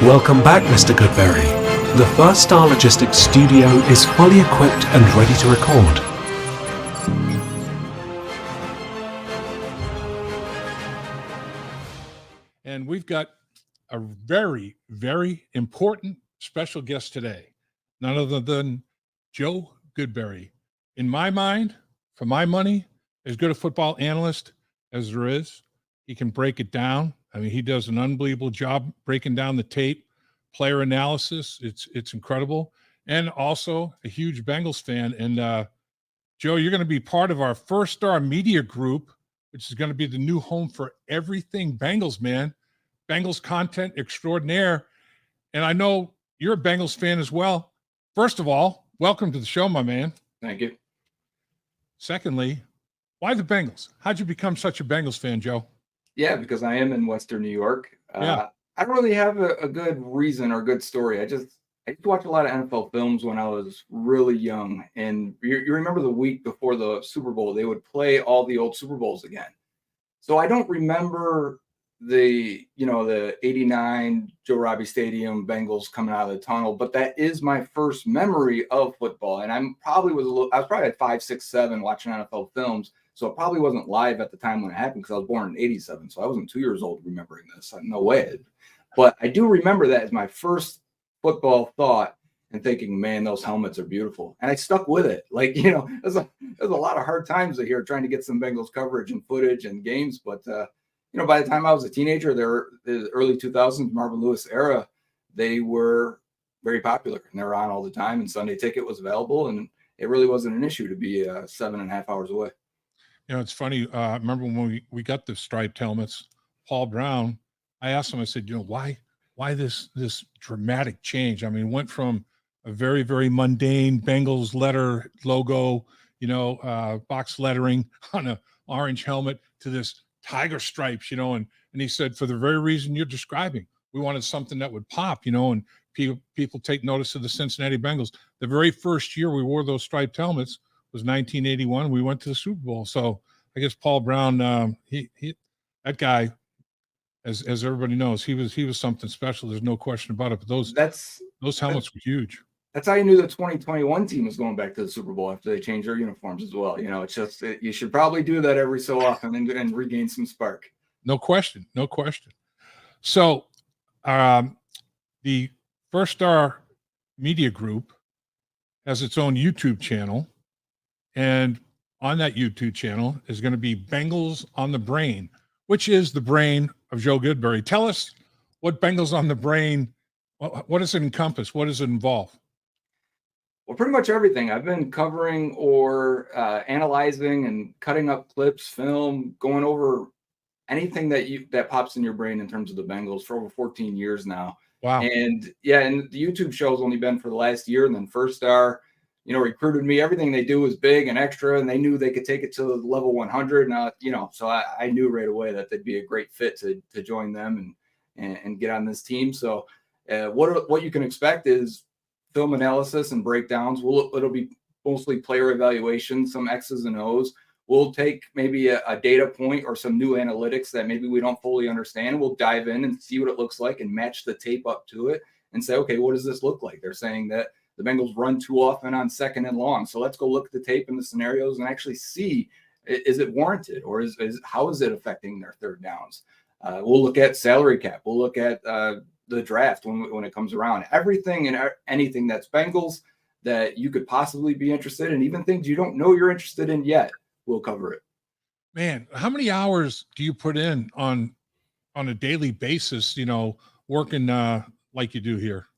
Welcome back, Mr. Goodberry. The First Star Logistics studio is fully equipped and ready to record. And we've got a very, very important special guest today. None other than Joe Goodberry. In my mind, for my money, as good a football analyst as there is. He can break it down. I mean, he does an unbelievable job breaking down the tape, player analysis. It's incredible. And also a huge Bengals fan. And Joe, you're going to be part of our First Star Media Group, which is going to be the new home for everything Bengals, man. Bengals content extraordinaire. And I know you're a Bengals fan as well. First of all, welcome to the show, my man. Thank you. Secondly, why the Bengals? How'd you become such a Bengals fan, Joe? Yeah, because I am in Western New York. Yeah. I don't really have a good reason or good story. I used to watch a lot of NFL films when I was really young. And you remember the week before the Super Bowl, they would play all the old Super Bowls again. So I don't remember the 89 Joe Robbie Stadium Bengals coming out of the tunnel, but that is my first memory of football. And I was probably at 5, 6, 7 watching NFL films. So it probably wasn't live at the time when it happened because I was born in 87. So I wasn't 2 years old remembering this. No way. But I do remember that as my first football thought and thinking, man, those helmets are beautiful. And I stuck with it. Like, there's a lot of hard times here trying to get some Bengals coverage and footage and games. But, by the time I was a teenager, the early 2000s, Marvin Lewis era, they were very popular and they were on all the time. And Sunday Ticket was available. And it really wasn't an issue to be 7.5 hours away. It's funny. I remember when we got the striped helmets, Paul Brown, I asked him, I said, why this dramatic change? I mean, went from a very, very mundane Bengals letter logo, box lettering on an orange helmet to this tiger stripes, and he said, for the very reason you're describing, we wanted something that would pop, and people take notice of the Cincinnati Bengals. The very first year we wore those striped helmets was 1981. We went to the Super Bowl. So I guess Paul Brown, that guy, as everybody knows, he was something special. There's no question about it. But those helmets were huge. That's how you knew the 2021 team was going back to the Super Bowl after they changed their uniforms as well. It's just you should probably do that every so often and regain some spark. No question. So the First Star Media Group has its own YouTube channel. And on that YouTube channel is going to be Bengals on the Brain, which is the brain of Joe Goodberry. Tell us what Bengals on the Brain, what does it encompass? What does it involve? Well, pretty much everything. I've been covering or analyzing and cutting up clips, film, going over anything that pops in your brain in terms of the Bengals for over 14 years now. Wow. And the YouTube show's only been for the last year, and then First Star recruited me. Everything they do was big and extra, and they knew they could take it to level 100. So I knew right away that they'd be a great fit to join them and get on this team. So what you can expect is film analysis and breakdowns. It'll be mostly player evaluation, some X's and O's. We'll take maybe a data point or some new analytics that maybe we don't fully understand. We'll dive in and see what it looks like and match the tape up to it and say, okay, what does this look like? They're saying that the Bengals run too often on second and long. So let's go look at the tape and the scenarios and actually see, is it warranted or how is it affecting their third downs? We'll look at salary cap. We'll look at the draft when it comes around. Everything and anything that's Bengals that you could possibly be interested in, even things you don't know you're interested in yet, we'll cover it. Man, how many hours do you put in on a daily basis, working like you do here?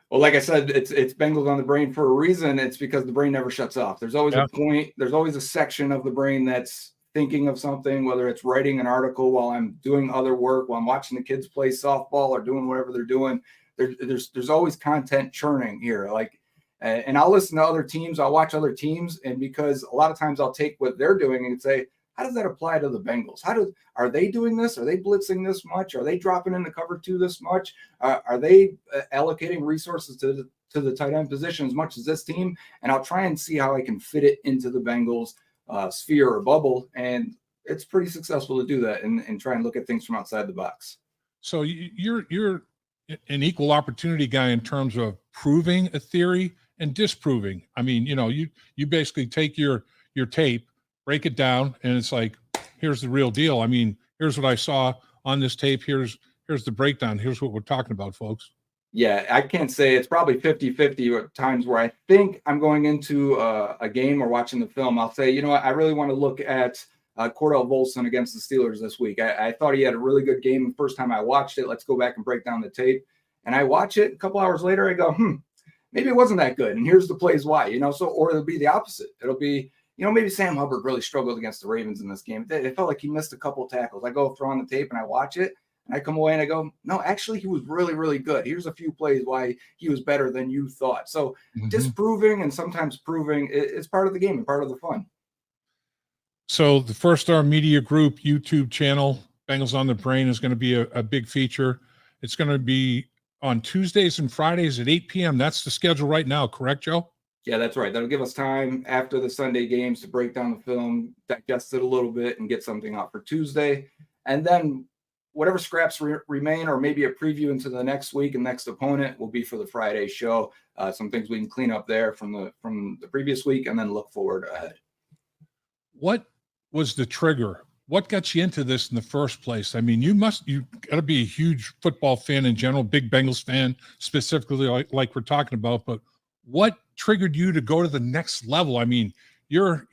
Well, like I said, it's Bengals on the Brain for a reason. It's because the brain never shuts off. There's always a point. There's always a section of the brain that's thinking of something, whether it's writing an article while I'm doing other work, while I'm watching the kids play softball or doing whatever they're doing. There's always content churning here. And I'll listen to other teams. I'll watch other teams. And because a lot of times I'll take what they're doing and say, how does that apply to the Bengals? Are they doing this? Are they blitzing this much? Are they dropping into cover 2 this much? Are they allocating resources to the tight end position as much as this team? And I'll try and see how I can fit it into the Bengals sphere or bubble. And it's pretty successful to do that and try and look at things from outside the box. So you're an equal opportunity guy in terms of proving a theory and disproving. I mean, you basically take your tape, break it down, and it's like, here's the real deal. I mean, here's what I saw on this tape. Here's the breakdown. Here's what we're talking about, folks. Yeah, I can't say it's probably 50-50 at times where I think I'm going into a game or watching the film. I'll say, you know what, I really want to look at Cordell Volson against the Steelers this week. I thought he had a really good game the first time I watched it. Let's go back and break down the tape. And I watch it a couple hours later. I go, maybe it wasn't that good. And here's the plays why, so, or it'll be the opposite. It'll be, maybe Sam Hubbard really struggled against the Ravens in this game. It felt like he missed a couple of tackles. I go throw on the tape and I watch it. And I come away and I go, no, actually, he was really, really good. Here's a few plays why he was better than you thought. So disproving and sometimes proving is part of the game and part of the fun. So the First Star Media Group YouTube channel, Bengals on the Brain, is going to be a big feature. It's going to be on Tuesdays and Fridays at 8 p.m. That's the schedule right now, correct, Joe? Yeah, that's right. That'll give us time after the Sunday games to break down the film, digest it a little bit, and get something out for Tuesday. And then whatever scraps remain, or maybe a preview into the next week and next opponent, will be for the Friday show. Some things we can clean up there from the previous week, and then look forward ahead. What was the trigger? What got you into this in the first place? I mean, you got to be a huge football fan in general, big Bengals fan specifically, like we're talking about. But what triggered you to go to the next level? I mean, you are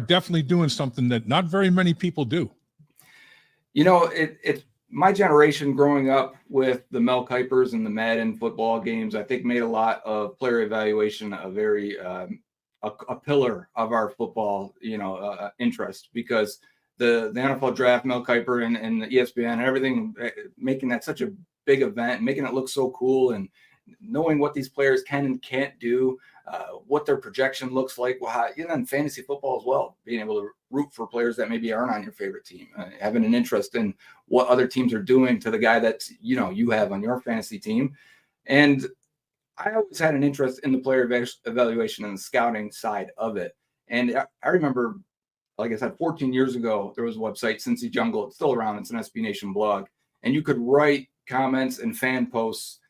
definitely doing something that not very many people do. It's my generation growing up with the Mel Kipers and the Madden football games, I think made a lot of player evaluation a very a pillar of our football, interest, because the NFL draft, Mel Kiper and the ESPN and everything, making that such a big event, making it look so cool, and knowing what these players can and can't do, what their projection looks like, in fantasy football as well, being able to root for players that maybe aren't on your favorite team, having an interest in what other teams are doing to the guy that, you have on your fantasy team. And I always had an interest in the player evaluation and the scouting side of it. And I remember, like I said, 14 years ago, there was a website, Cincy Jungle. It's still around. It's an SB Nation blog. And you could write comments and fan posts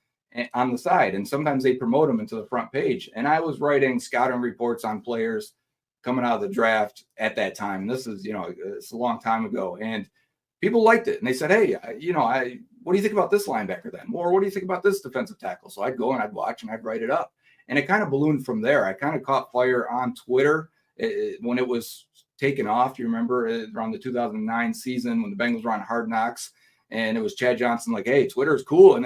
on the side. And sometimes they promote them into the front page. And I was writing scouting reports on players coming out of the draft at that time. And this is, it's a long time ago. And people liked it. And they said, hey, what do you think about this linebacker then? Or what do you think about this defensive tackle? So I'd go and I'd watch and I'd write it up. And it kind of ballooned from there. I kind of caught fire on Twitter when it was taken off. You remember around the 2009 season when the Bengals were on Hard Knocks, and it was Chad Johnson like, hey, Twitter is cool. And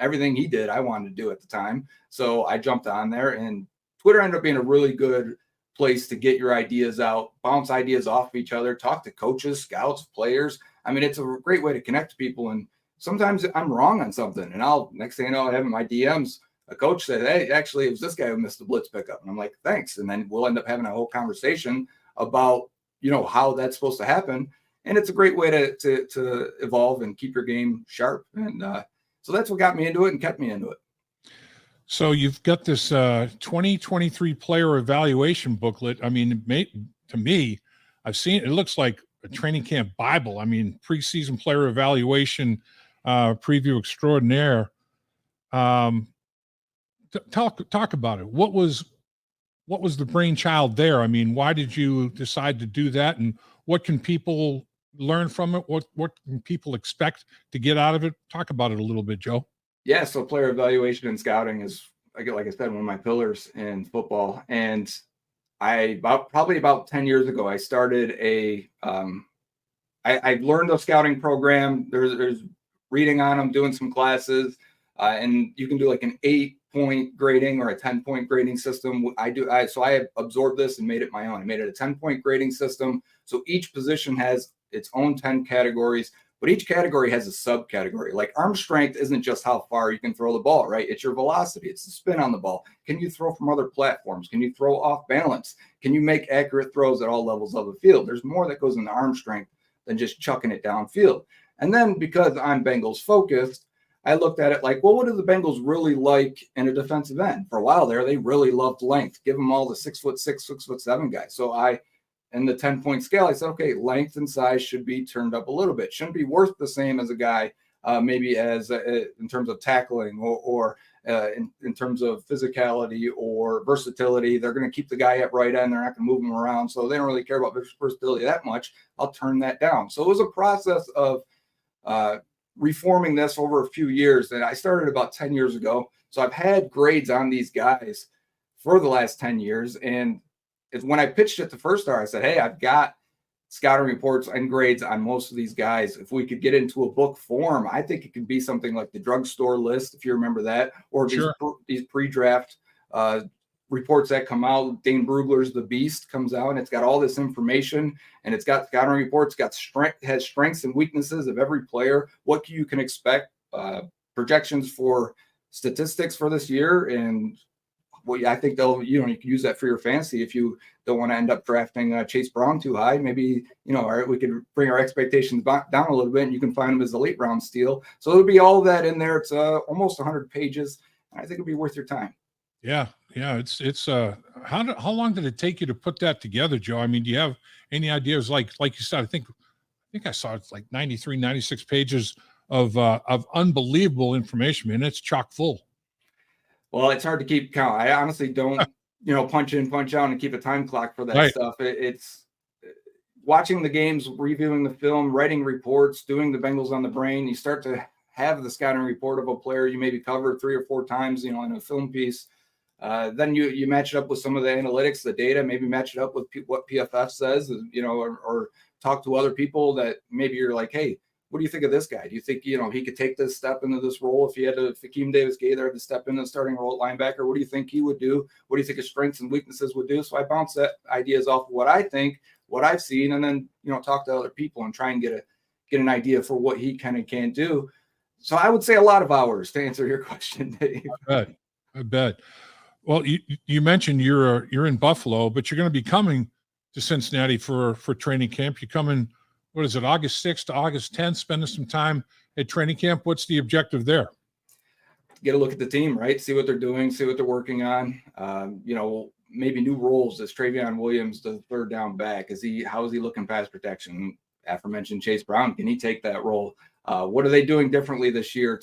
everything he did, I wanted to do at the time. So I jumped on there, and Twitter ended up being a really good place to get your ideas out, bounce ideas off of each other, talk to coaches, scouts, players. I mean, it's a great way to connect to people. And sometimes I'm wrong on something, and next thing you know, I have in my DMs, a coach said, hey, actually, it was this guy who missed the blitz pickup. And I'm like, thanks. And then we'll end up having a whole conversation about, how that's supposed to happen. And it's a great way to evolve and keep your game sharp. And so that's what got me into it and kept me into it. So you've got this 2023 player evaluation booklet. I mean, to me, I've seen it looks like a training camp Bible. I mean, preseason player evaluation preview extraordinaire. Talk about it. What was the brainchild there? I mean, why did you decide to do that, and what can people learn from it? What can people expect to get out of it? Talk about it a little bit, Joe. Yeah, so player evaluation and scouting is, like I said, one of my pillars in football. And probably about 10 years ago, I started I learned a scouting program. There's reading on them, doing some classes, and you can do like an 8-point grading or a 10-point grading system. So I absorbed this and made it my own. I made it a 10-point grading system. So each position has its own 10 categories, but each category has a subcategory. Like arm strength isn't just how far you can throw the ball, right? It's your velocity. It's the spin on the ball. Can you throw from other platforms? Can you throw off balance? Can you make accurate throws at all levels of the field? There's more that goes into arm strength than just chucking it downfield. And then because I'm Bengals focused, I looked at it like, well, what do the Bengals really like in a defensive end? For a while there, they really loved length. Give them all the 6'6", 6'7" guys. So in the 10-point scale, I said, okay, length and size should be turned up a little bit. Shouldn't be worth the same as a guy maybe as in terms of tackling or in terms of physicality or versatility. They're going to keep the guy at right end. They're not going to move him around. So they don't really care about versatility that much. I'll turn that down. So it was a process of reforming this over a few years. And I started about 10 years ago. So I've had grades on these guys for the last 10 years. And it's when I pitched it to First Star, I said, hey, I've got scouting reports and grades on most of these guys. If we could get into a book form, I think it could be something like the drugstore list, if you remember that, or Sure. these pre-draft reports that come out. Dane Brugler's The Beast comes out, and it's got all this information, and it's got scouting reports, has strengths and weaknesses of every player, what you can expect, projections for statistics for this year, and I think you can use that for your fantasy if you don't want to end up drafting Chase Brown too high. Maybe, all right, we could bring our expectations back down a little bit, and you can find him as a late round steal. So it'll be all that in there. It's almost 100 pages. And I think it'll be worth your time. Yeah. It's how long did it take you to put that together, Joe? I mean, do you have any ideas? Like you said, I think I saw it's like 93, 96 pages of unbelievable information, man. It's chock full. Well, it's hard to keep count. I honestly don't, punch in, punch out and keep a time clock for that Right. stuff. It's watching the games, reviewing the film, writing reports, doing the Bengals on the Brain. You start to have the scouting report of a player you maybe covered 3 or 4 times, in a film piece. Then you match it up with some of the analytics, the data, maybe match it up with what PFF says, or talk to other people that maybe you're like, hey, what do you think of this guy? Do you think, he could take this step into this role if he had to, Fakeem Davis-Gaither there to step into the starting role at linebacker? What do you think he would do? What do you think his strengths and weaknesses would do? So I bounce that ideas off of what I think, what I've seen, and then, talk to other people and try and get an idea for what he can and can't do. So I would say a lot of hours to answer your question, Dave. I bet. Well, you mentioned you're in Buffalo, but you're going to be coming to Cincinnati for training camp. You're coming, what is it, August 6th to August 10th, spending some time at training camp. What's the objective there? Get a look at the team, right? See what they're doing, see what they're working on. Maybe new roles. Is Travion Williams the third down back? How is he looking pass protection? Aforementioned Chase Brown, can he take that role? What are they doing differently this year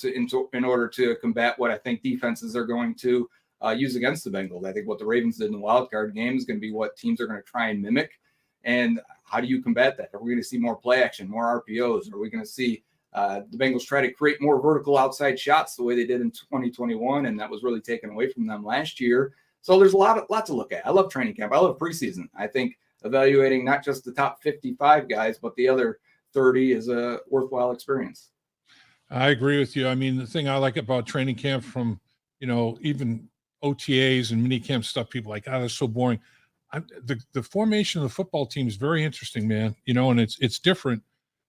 in order to combat what I think defenses are going to use against the Bengals? I think what the Ravens did in the wild card game is going to be what teams are going to try and mimic. And how do you combat that? Are we going to see more play action, more RPOs? Are we going to see the Bengals try to create more vertical outside shots the way they did in 2021? And that was really taken away from them last year. So there's a lot to look at. I love training camp. I love preseason. I think evaluating not just the top 55 guys, but the other 30 is a worthwhile experience. I agree with you. I mean, the thing I like about training camp from, even OTAs and minicamp stuff, people like, that's so boring. The formation of the football team is very interesting, man. And it's different,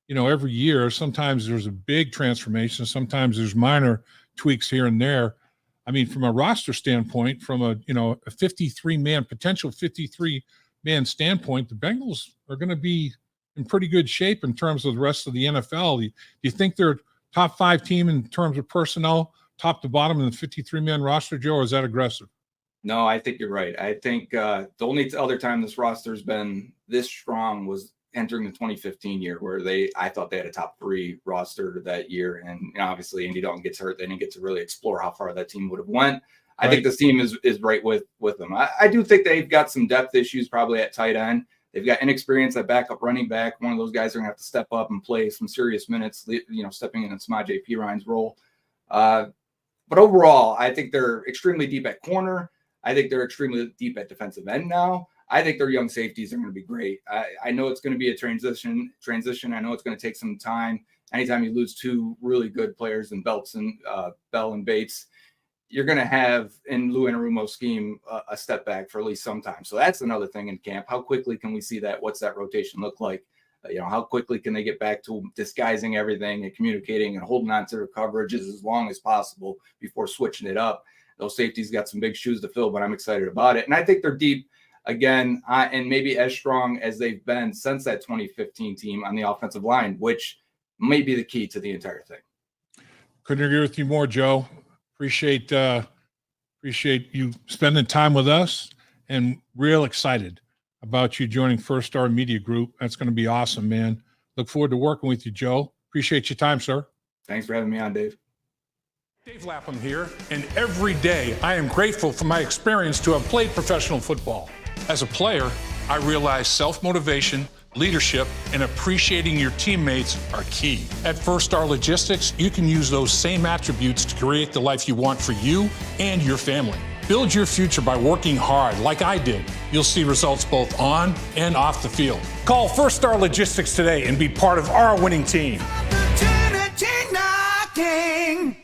every year. Sometimes there's a big transformation. Sometimes there's minor tweaks here and there. I mean, from a roster standpoint, from a 53-man, potential 53-man standpoint, the Bengals are going to be in pretty good shape in terms of the rest of the NFL. Do you think they're top 5 team in terms of personnel, top to bottom in the 53-man roster, Joe, or is that aggressive? No, I think you're right. I think the only other time this roster's been this strong was entering the 2015 year, where I thought they had a top 3 roster that year. And obviously Andy Dalton gets hurt. They didn't get to really explore how far that team would have went. I think this team is right with them. I do think they've got some depth issues probably at tight end. They've got inexperience at backup running back. One of those guys are going to have to step up and play some serious minutes, stepping in Samaje Perine's role. But overall, I think they're extremely deep at corner. I think they're extremely deep at defensive end now. I think their young safeties are going to be great. I know it's going to be a transition. I know it's going to take some time. Anytime you lose 2 really good players in Bell and Bates, you're going to have in Lou Anarumo's scheme a step back for at least some time. So that's another thing in camp. How quickly can we see that? What's that rotation look like? How quickly can they get back to disguising everything and communicating and holding on to their coverages as long as possible before switching it up? Those safeties got some big shoes to fill, but I'm excited about it. And I think they're deep again, and maybe as strong as they've been since that 2015 team on the offensive line, which may be the key to the entire thing. Couldn't agree with you more, Joe. Appreciate you spending time with us, and real excited about you joining First Star Media Group. That's going to be awesome, man. Look forward to working with you, Joe. Appreciate your time, sir. Thanks for having me on, Dave. Dave Lapham here, and every day I am grateful for my experience to have played professional football. As a player, I realized self-motivation, leadership, and appreciating your teammates are key. At First Star Logistics, you can use those same attributes to create the life you want for you and your family. Build your future by working hard like I did. You'll see results both on and off the field. Call First Star Logistics today and be part of our winning team. Opportunity knocking.